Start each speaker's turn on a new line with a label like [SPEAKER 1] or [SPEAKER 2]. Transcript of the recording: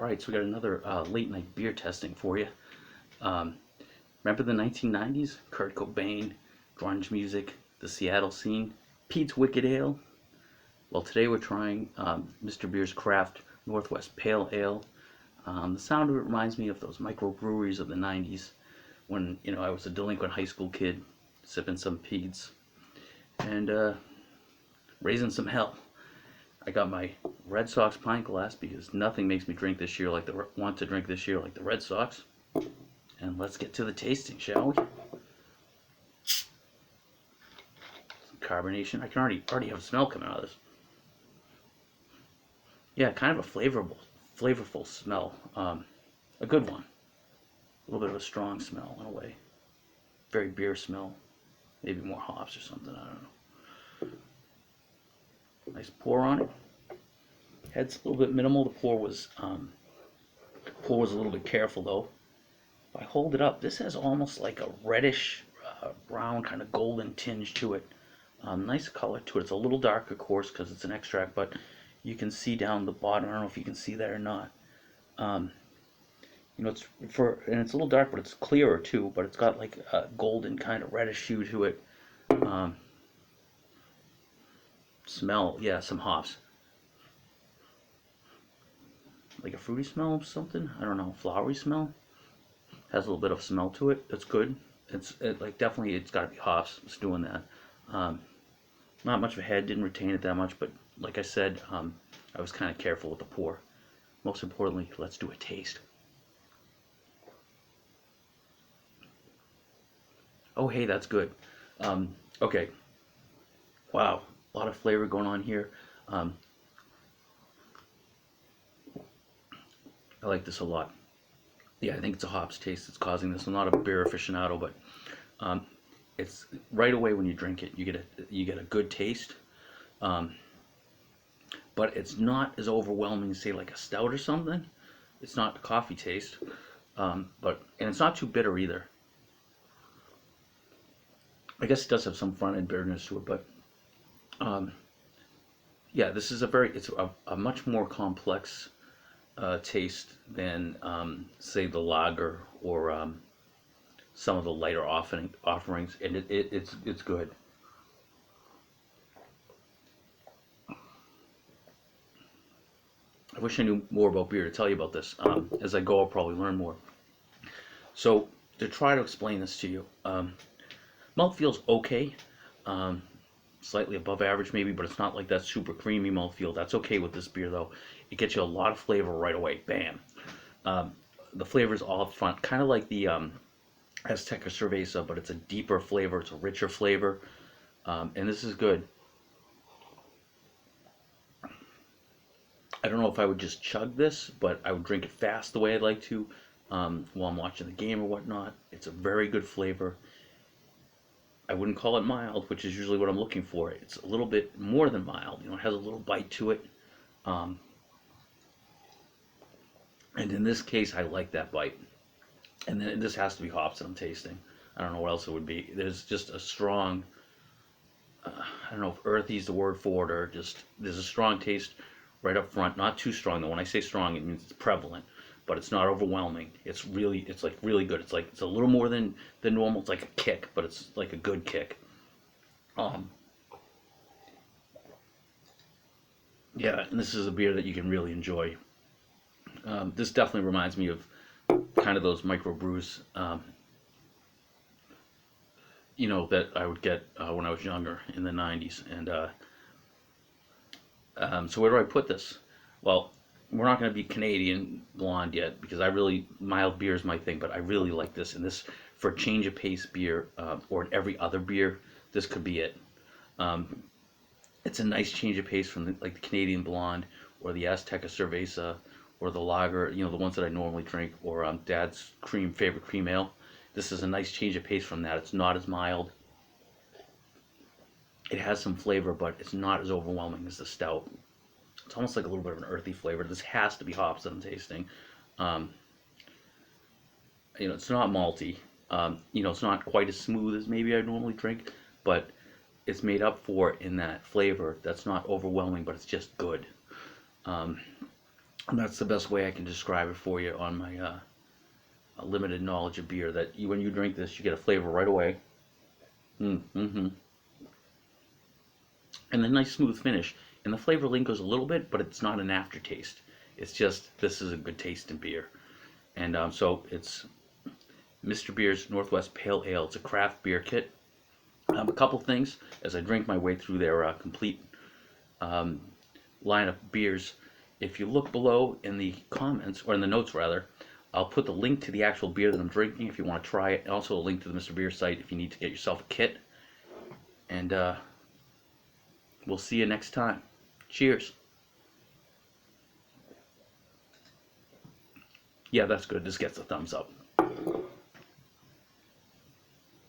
[SPEAKER 1] Alright, so we got another late night beer testing for you. Um, Remember the 1990s? Kurt Cobain, grunge music, the Seattle scene, Pete's Wicked Ale? Well, today we're trying Mr. Beer's Craft Northwest Pale Ale. The sound of it reminds me of those microbreweries of the 90s when, I was a delinquent high school kid sipping some Pete's and raising some hell. I got my Red Sox pint glass because nothing makes me drink this year like want to drink this year like the Red Sox. And let's get to the tasting, shall we? Some carbonation. I can already have a smell coming out of this. Yeah, kind of a flavorful smell. A good one. A little bit of a strong smell in a way. Very beer smell. Maybe more hops or something. I don't know. Nice pour on it. Head's a little bit minimal. The pour was a little bit careful though. If I hold it up, this has almost like a reddish brown kind of golden tinge to it. Nice color to it. It's a little dark, of course, because it's an extract, but you can see down the bottom. I don't know if you can see that or not. It's a little dark, but it's clearer too. But it's got like a golden kind of reddish hue to it. Smell, yeah, some hops. Like a fruity smell of something. I don't know, flowery smell. Has a little bit of smell to it. That's good. Definitely it's got to be hops. It's doing that. Not much of a head. Didn't retain it that much, but like I said, I was kind of careful with the pour. Most importantly, let's do a taste. Oh, hey, that's good. Okay. Wow, a lot of flavor going on here. I like this a lot. Yeah, I think it's a hops taste that's causing this. I'm not a beer aficionado, but it's right away when you drink it, you get a good taste. But it's not as overwhelming as say like a stout or something. It's not a coffee taste, and it's not too bitter either. I guess it does have some front end bitterness to it, but yeah, this is it's a much more complex taste than say the lager or some of the lighter offerings, and it's good. I wish I knew more about beer to tell you about this. As I go, I'll probably learn more. So to try to explain this to you, mouthfeel's okay. Slightly above average maybe, but it's not like that super creamy mouthfeel. That's okay with this beer though. It gets you a lot of flavor right away. Bam. The flavor is all up front, kind of like the Azteca Cerveza, but it's a deeper flavor. It's a richer flavor, and this is good. I don't know if I would just chug this, but I would drink it fast the way I'd like to while I'm watching the game or whatnot. It's a very good flavor. I wouldn't call it mild, which is usually what I'm looking for. It's a little bit more than mild. It has a little bite to it. And in this case, I like that bite. And then this has to be hops that I'm tasting. I don't know what else it would be. There's just a strong, I don't know if earthy is the word for it, or just there's a strong taste right up front. Not too strong though. When I say strong, it means it's prevalent, but it's not overwhelming. It's like really good. It's a little more than normal. It's like a kick, but it's like a good kick. Yeah, and this is a beer that you can really enjoy. This definitely reminds me of kind of those microbrews, that I would get when I was younger in the 90s. And so where do I put this? Well, we're not going to be Canadian blonde yet because mild beer is my thing, but I really like this. And this, for a change of pace beer or every other beer, this could be it. It's a nice change of pace from the Canadian blonde or the Azteca Cerveza or the lager, the ones that I normally drink, or Dad's favorite cream ale. This is a nice change of pace from that. It's not as mild. It has some flavor, but it's not as overwhelming as the stout. It's almost like a little bit of an earthy flavor. This has to be hops that I'm tasting. It's not malty. It's not quite as smooth as maybe I normally drink, but it's made up for in that flavor that's not overwhelming, but it's just good. And that's the best way I can describe it for you on my limited knowledge of beer. That when you drink this, you get a flavor right away. Mm-hmm. And a nice smooth finish. And the flavor lingers a little bit, but it's not an aftertaste. It's just, this is a good taste in beer. And so it's Mr. Beer's Northwest Pale Ale. It's a craft beer kit. A couple things as I drink my way through their complete um, line of beers. If you look below in the comments, or in the notes rather, I'll put the link to the actual beer that I'm drinking if you want to try it, and also a link to the Mr. Beer site if you need to get yourself a kit. And we'll see you next time. Cheers. Yeah, that's good. This gets a thumbs up.